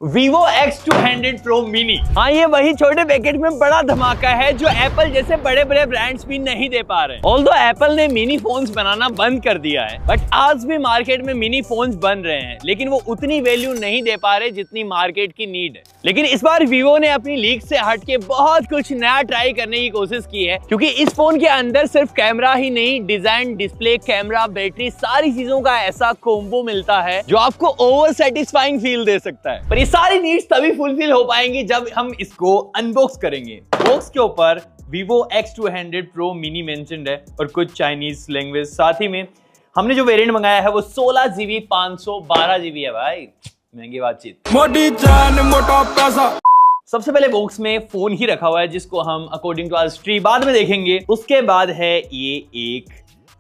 Vivo X200 Pro Mini। हाँ, ये वही छोटे पैकेट में बड़ा धमाका है जो एप्पल जैसे बड़े बड़े ब्रांड्स भी नहीं दे पा रहे। ऑल्दो एप्पल ने मिनी फोन्स बनाना बंद कर दिया है, बट आज भी मार्केट में मिनी फोन्स बन रहे हैं, लेकिन वो उतनी वैल्यू नहीं दे पा रहे जितनी मार्केट की नीड है। लेकिन इस बार वीवो ने अपनी लीक से हटके बहुत कुछ नया ट्राई करने की कोशिश की है, क्योंकि इस फोन के अंदर सिर्फ कैमरा ही नहीं, डिजाइन, डिस्प्ले, कैमरा, बैटरी, सारी चीजों का ऐसा कॉम्बो मिलता है जो आपको ओवर सेटिस्फाइंग फील दे सकता है। पर सारी नीड्स तभी फुलफिल हो पाएंगी जब हम इसको अनबॉक्स करेंगे। बॉक्स के ऊपर Vivo X200 Pro Mini mentioned है और कुछ चाइनीज लैंग्वेज। साथ ही में हमने जो वेरिएंट मंगाया है वो 16GB 512GB है। भाई महंगी बातचीत, मोटी जान मोटा पैसा। सबसे पहले बॉक्स में फोन ही रखा हुआ है जिसको हम अकॉर्डिंग टू आवर हिस्ट्री बाद में देखेंगे। उसके बाद है ये एक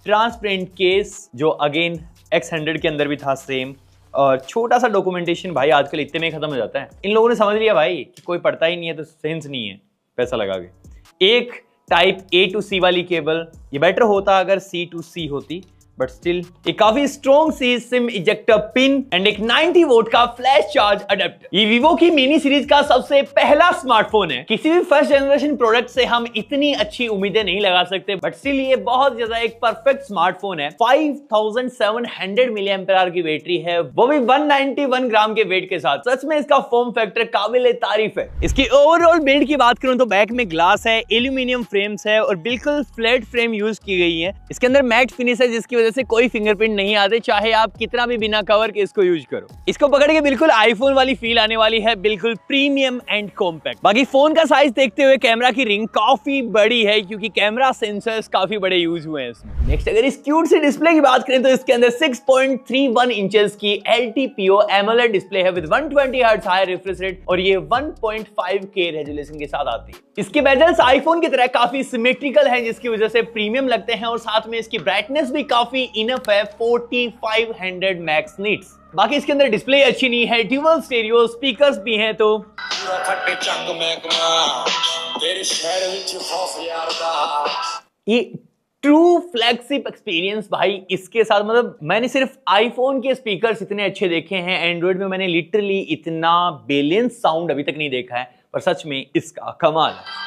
ट्रांसपेरेंट केस जो अगेन X100 के अंदर भी था सेम, और छोटा सा डॉक्यूमेंटेशन। भाई आजकल इतने में खत्म हो जाता है। इन लोगों ने समझ लिया भाई कि कोई पढ़ता ही नहीं है तो सेंस नहीं है पैसा लगा के। एक टाइप A to C वाली केबल, ये बेटर होता अगर C to C होती, बट स्टिल एक काफी strong C SIM ejector pin and एक 90 वोल्ट का फ्लैश चार्ज अडेप्टर। ये वीवो की मिनी सीरीज का सबसे पहला स्मार्टफोन है। किसी भी फर्स्ट जनरेशन प्रोडक्ट से हम इतनी अच्छी उम्मीदें नहीं लगा सकते, बट स्टिल ये बहुत ज्यादा एक परफेक्ट स्मार्टफोन है। 5700 मिली एम्पेयर की बैटरी है, वो भी 191 ग्राम के वेट के साथ। सच में इसका फॉर्म फैक्टर काबिल तारीफ है। इसकी ओवरऑल बिल्ड की बात करूं तो बैक में ग्लास है, एल्यूमिनियम फ्रेम्स है और बिल्कुल फ्लैट फ्रेम यूज की गई है। इसके अंदर मैट फिनिश है जिसकी से कोई फिंगरप्रिंट नहीं आते, चाहे आप कितना भी बिना कवर के इसको यूज करो। इसको पकड़ के बिल्कुल आईफोन वाली फील आने वाली है, बिल्कुल प्रीमियम एंड कॉम्पैक्ट। बाकी फोन का साइज देखते हुए कैमरा की रिंग काफी बड़ी है क्योंकि कैमरा सेंसर्स काफी बड़े यूज हुए हैं इसमें। नेक्स्ट अगर इस क्यूट सी डिस्प्ले की बात करें तो इसके अंदर 6.31 इंचेस की LTPO AMOLED डिस्प्ले है with 120 hertz high refresh rate, और ये 1.5K रेजोल्यूशन के साथ आती है। इसके बेजल्स आईफोन की तरह काफी सिमेट्रिकल हैं जिसकी वजह से प्रीमियम लगते हैं, और साथ में इसकी ब्राइटनेस भी काफी इनफ है, 4500 मैक्स नीट्स। बाकी इसके अंदर डिस्प्ले अच्छी नहीं है, ड्यूअल स्टीरियो स्पीकर्स भी हैं, तो ये ट्रू फ्लैगशिप एक्सपीरियंस भाई इसके साथ। मतलब मैंने सिर्फ आईफोन के स्पीकर्स इतने अच्छे देखे हैं, एंड्रॉइड में मैंने लिटरली इतना बैलेंस साउंड अभी तक नहीं देखा है, पर सच में इसका कमाल है।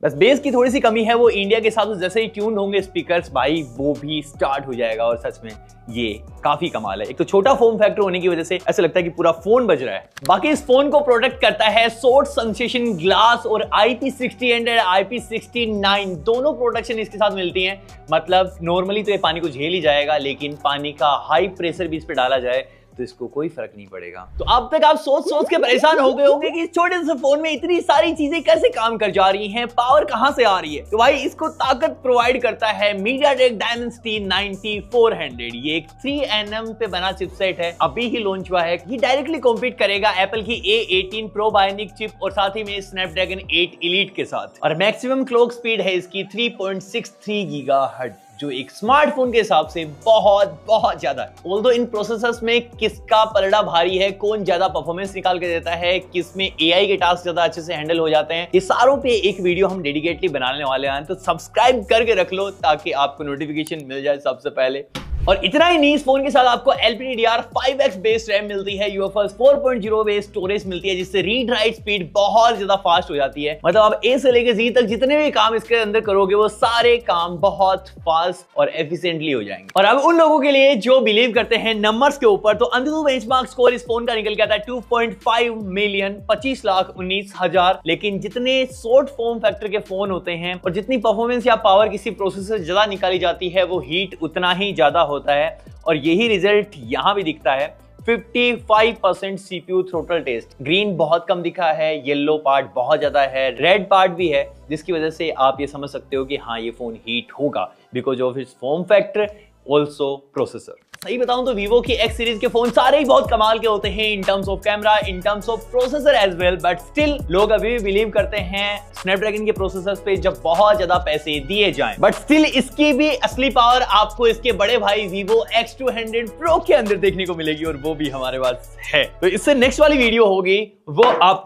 बस बेस की थोड़ी सी कमी है, वो इंडिया के साथ जैसे ही ट्यून होंगे स्पीकर्स भाई वो भी स्टार्ट हो जाएगा, और सच में ये काफी कमाल है। एक तो छोटा फॉर्म फैक्टर होने की वजह से ऐसा लगता है कि पूरा फोन बज रहा है। बाकी इस फोन को प्रोटेक्ट करता है सोर्स सेंसेशन ग्लास और IP60 एंड IP69 दोनों प्रोटेक्शन इसके साथ मिलती हैं। मतलब नॉर्मली तो ये पानी को झेल ही जाएगा, लेकिन पानी का हाई प्रेशर भी इस पे डाला जाए तो इसको कोई फर्क नहीं पड़ेगा। तो अब तक आप सोच के परेशान हो गए होंगे कि इस छोटे से फोन में इतनी सारी चीजें कैसे काम कर जा रही हैं, पावर कहां से आ रही है। तो भाई इसको ताकत प्रोवाइड करता है MediaTek Dimensity 9400। ये एक 3nm पे बना चिपसेट है, अभी ही लॉन्च हुआ है। ये डायरेक्टली कॉम्पीट करेगा एप्पल की A18 Pro बायोनिक चिप और साथ ही में Snapdragon 8 Elite के साथ, और मैक्सिमम क्लॉक स्पीड है इसकी 3.63 गीगाहर्ट्ज, जो एक स्मार्टफोन के हिसाब से बहुत ज्यादा है। ऑल्दो इन प्रोसेसर्स में किसका पलड़ा भारी है, कौन ज्यादा परफॉर्मेंस निकाल के देता है, किसमें AI के टास्क ज्यादा अच्छे से हैंडल हो जाते हैं, ये सारों पे एक वीडियो हम डेडिकेटली बनाने वाले हैं। तो सब्सक्राइब करके रख लो ताकि आपको नोटिफिकेशन मिल जाए सबसे पहले। और इतना ही नहीं, इस फोन के साथ आपको LPDDR5X बेस्ड रैम मिलती है, UFS 4.0 बेस्ड स्टोरेज मिलती है, जिससे रीड राइट स्पीड बहुत ज्यादा फास्ट हो जाती है। मतलब आप A से लेके Z तक जितने भी काम इसके अंदर करोगे वो सारे काम बहुत फास्ट और एफिशिएंटली हो जाएंगे। और अब उन लोगों के लिए जो बिलीव करते हैं नंबर्स के ऊपर, तो अंततः बेंचमार्क स्कोर इस फोन का निकल के आता है 2.5 मिलियन, 25,19,000। लेकिन जितने शॉर्ट फॉर्म फैक्टर के फोन होते हैं और जितनी परफॉर्मेंस या पावर किसी प्रोसेसर से ज्यादा निकाली जाती है, वो हीट उतना ही ज्यादा होता है, और यही रिजल्ट यहां भी दिखता है। 55% CPU थ्रोटल टेस्ट, ग्रीन बहुत कम दिखा है, येलो पार्ट बहुत ज्यादा है, रेड पार्ट भी है, जिसकी वजह से आप ये समझ सकते हो कि हाँ ये फोन हीट होगा because of its form factor, also processor. सही बताऊं तो वीवो की X सीरीज के फोन सारे ही बहुत कमाल के होते हैं in terms of camera, in terms of processor as well, but still लोग अभी भी बिलीव करते हैं स्नैपड्रैगन के प्रोसेसर्स पे जब बहुत ज्यादा पैसे दिए जाएं। बट स्टिल इसकी भी असली पावर आपको इसके बड़े भाई Vivo X200 Pro के अंदर देखने को मिलेगी, और वो भी हमारे पास है। तो इससे नेक्स्ट वाली वीडियो होगी वो आप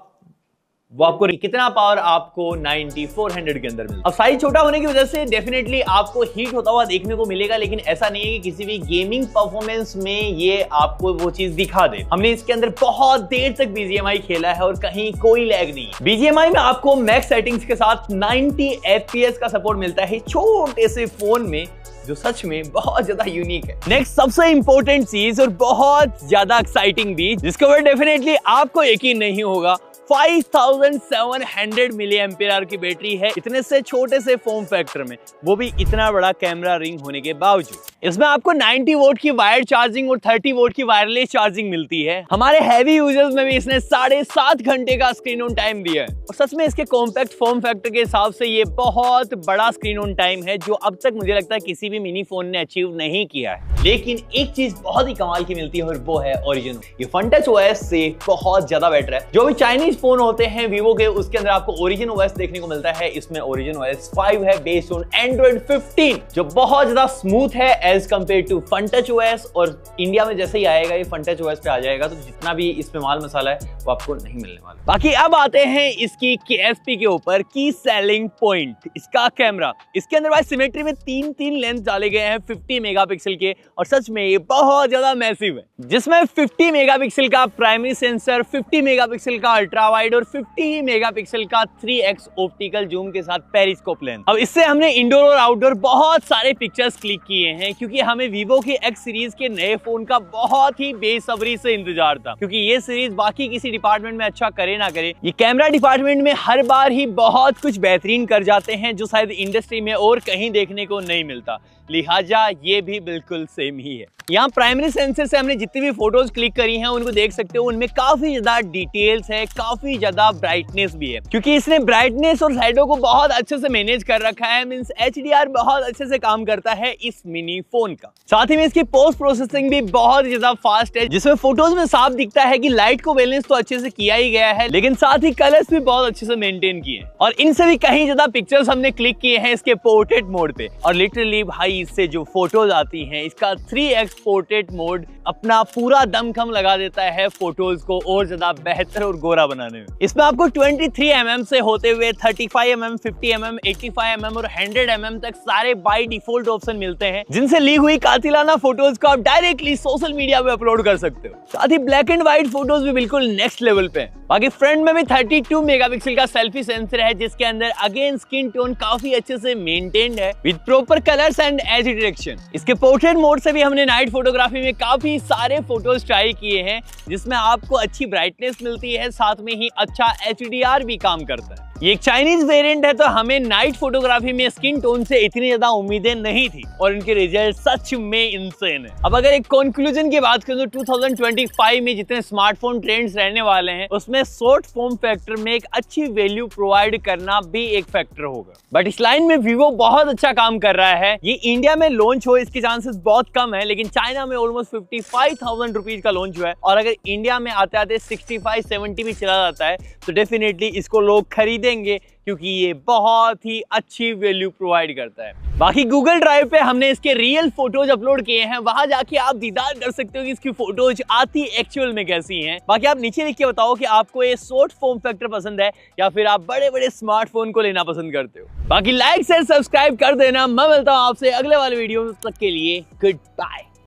वो आपको कितना पावर आपको 9400 के अंदर मिलता है। अब साइज छोटा होने की वजह से डेफिनेटली आपको हीट होता हुआ देखने को मिलेगा, लेकिन ऐसा नहीं है कि किसी भी गेमिंग परफॉर्मेंस में ये आपको वो चीज दिखा दे। हमने इसके अंदर बहुत देर तक BGMI खेला है और कहीं कोई लैग नहीं है। BGMI में आपको मैक्स सेटिंग्स के साथ 90 FPS का सपोर्ट मिलता है छोटे से फोन में, जो सच में बहुत ज्यादा यूनिक है। नेक्स्ट सबसे इंपॉर्टेंट चीज और बहुत ज्यादा एक्साइटिंग भी, जिसके ऊपर डेफिनेटली आपको यकीन नहीं होगा, 5700 मिली एम्पियर की बैटरी है इतने से छोटे से फॉर्म फैक्टर में, वो भी इतना बड़ा कैमरा रिंग होने के बावजूद। इसमें आपको 90 वोल्ट की वायर्ड चार्जिंग और 30 वोल्ट की वायरलेस चार्जिंग मिलती है। हमारे हैवी यूजर्स में भी इसने 7.5 घंटे का स्क्रीन ऑन टाइम दिया है और सच में इसके कॉम्पैक्ट फॉर्म फैक्टर के हिसाब से ये बहुत बड़ा स्क्रीन ऑन टाइम है, जो अब तक मुझे लगता है किसी भी मिनी फोन ने अचीव नहीं किया है। लेकिन एक चीज बहुत ही कमाल की मिलती है और वो है ओरिजिन। ये FunTouch OS से बहुत ज्यादा बेटर है। जो भी चाइनीज फोन होते हैं वीवो के, उसके अंदर आपको ओरिजिन OS देखने को मिलता है। इसमें ओरिजिन OS 5 है बेस्ड ऑन Android 15, जो बहुत ज्यादा स्मूथ है as compare to FunTouch OS। और इंडिया में जैसे ही आएगा ये FunTouch OS पे आ जाएगा, तो जितना भी इसमें माल मसाला है वो आपको नहीं मिलने वाला। बाकी अब आते हैं इसकी KSP के ऊपर, की सेलिंग पॉइंट, इसका कैमरा। इसके अंदर भाई सिमेट्री में 3 लेंस डाले गए हैं 50 मेगापिक्सल के, और सच में ये बहुत ज्यादा मैसिव है, जिसमें 50 मेगापिक्सल का प्राइमरी सेंसर, 50 मेगापिक्सल का अल्ट्रा वाइड और 50 मेगापिक्सल का 3x ऑप्टिकल जूम के साथ पेरिस्कोप लेंस। अब इससे हमने इंडोर और आउटडोर बहुत सारे पिक्चर्स क्लिक किए हैं, क्योंकि हमें वीवो की X सीरीज के नए फोन का बहुत ही बेसब्री से इंतजार था, क्योंकि ये सीरीज बाकी किसी डिपार्टमेंट में अच्छा करे ना करे, ये कैमरा डिपार्टमेंट में हर बार ही बहुत कुछ बेहतरीन कर जाते हैं, जो शायद इंडस्ट्री में और कहीं देखने को नहीं मिलता। लिहाजा ये भी बिल्कुल सेम ही है। यहाँ प्राइमरी सेंसर से हमने जितनी भी फोटोज क्लिक करी हैं उनको देख सकते हो, उनमें काफी ज्यादा डिटेल्स है, काफी ज्यादा ब्राइटनेस भी है, क्योंकि इसने ब्राइटनेस और शैडो को बहुत अच्छे से मैनेज कर रखा है। मींस HDR बहुत अच्छे से काम करता है इस मिनी फोन का। साथ ही में इसकी पोस्ट प्रोसेसिंग भी बहुत ज्यादा फास्ट है, जिसमें फोटोज में साफ दिखता है कि लाइट को बैलेंस तो अच्छे से किया ही गया है, लेकिन साथ ही कलर्स भी बहुत अच्छे से मेंटेन किए। और इनसे भी कहीं ज्यादा पिक्चर्स हमने क्लिक किए हैं इसके पोर्ट्रेट मोड पे, और लिटरली भाई इससे जो फोटोज आती हैं, इसका 3x पोर्ट्रेट मोड अपना पूरा दमखम लगा देता है फोटोज को और ज्यादा बेहतर और गोरा बनाने में। इसमें आपको 23 mm से होते हुए 35 mm, 50 mm, 85 mm और 100 mm तक सारे बाय डिफॉल्ट ऑप्शन मिलते हैं, जिनसे ली हुई कातिलाना फोटोज को आप डायरेक्टली सोशल मीडिया पे अपलोड कर सकते हो। साथ ही ब्लैक एंड व्हाइट फोटोज भी बिल्कुल नेक्स्ट लेवल पे है। बाकी फ्रंट में भी 32 मेगापिक्सल का सेल्फी सेंसर है, जिसके अंदर अगेन स्किन टोन काफी अच्छे से मेंटेन्ड है with proper colours and as detection. इसके पोर्ट्रेट मोड से भी हमने नाइट फोटोग्राफी में काफी सारे फोटोज ट्राई किए हैं, जिसमें आपको अच्छी ब्राइटनेस मिलती है, साथ में ही अच्छा HDR भी काम करता है। ये एक चाइनीज वेरिएंट है, तो हमें नाइट फोटोग्राफी में स्किन टोन से इतनी ज्यादा उम्मीदें नहीं थी, और इनके रिजल्ट सच में इंसेन है। अब अगर एक कंक्लूजन की बात करूं तो 2025 में जितने स्मार्टफोन ट्रेंड्स रहने वाले हैं, उसमें शॉर्ट फॉर्म फैक्टर में एक अच्छी वैल्यू प्रोवाइड करना भी एक फैक्टर होगा। बट इस लाइन में वीवो बहुत अच्छा काम कर रहा है। ये इंडिया में लॉन्च हो इसके चांसेस बहुत कम है, लेकिन चाइना में ऑलमोस्ट 55,000 रुपीज का लॉन्च हुआ है, और अगर इंडिया में आते आते 65-70 भी चला जाता है तो डेफिनेटली इसको लोग खरीदेंगे, क्योंकि ये बहुत ही अच्छी वैल्यू प्रोवाइड करता है। बाकी गूगल ड्राइव पे हमने इसके रियल फोटोज अपलोड किए हैं, वहां जाके आप दीदार कर सकते हो कि इसकी फोटोज आती एक्चुअल में कैसी हैं। बाकी आप नीचे लिख के बताओ कि आपको ये शॉर्ट फॉर्म फैक्टर पसंद है या फिर आप बड़े बड़े स्मार्टफोन को लेना पसंद करते हो। बाकी लाइक शेयर सब्सक्राइब कर देना। मैं मिलता हूं आपसे अगले वाले वीडियो तक के लिए गुड बाय।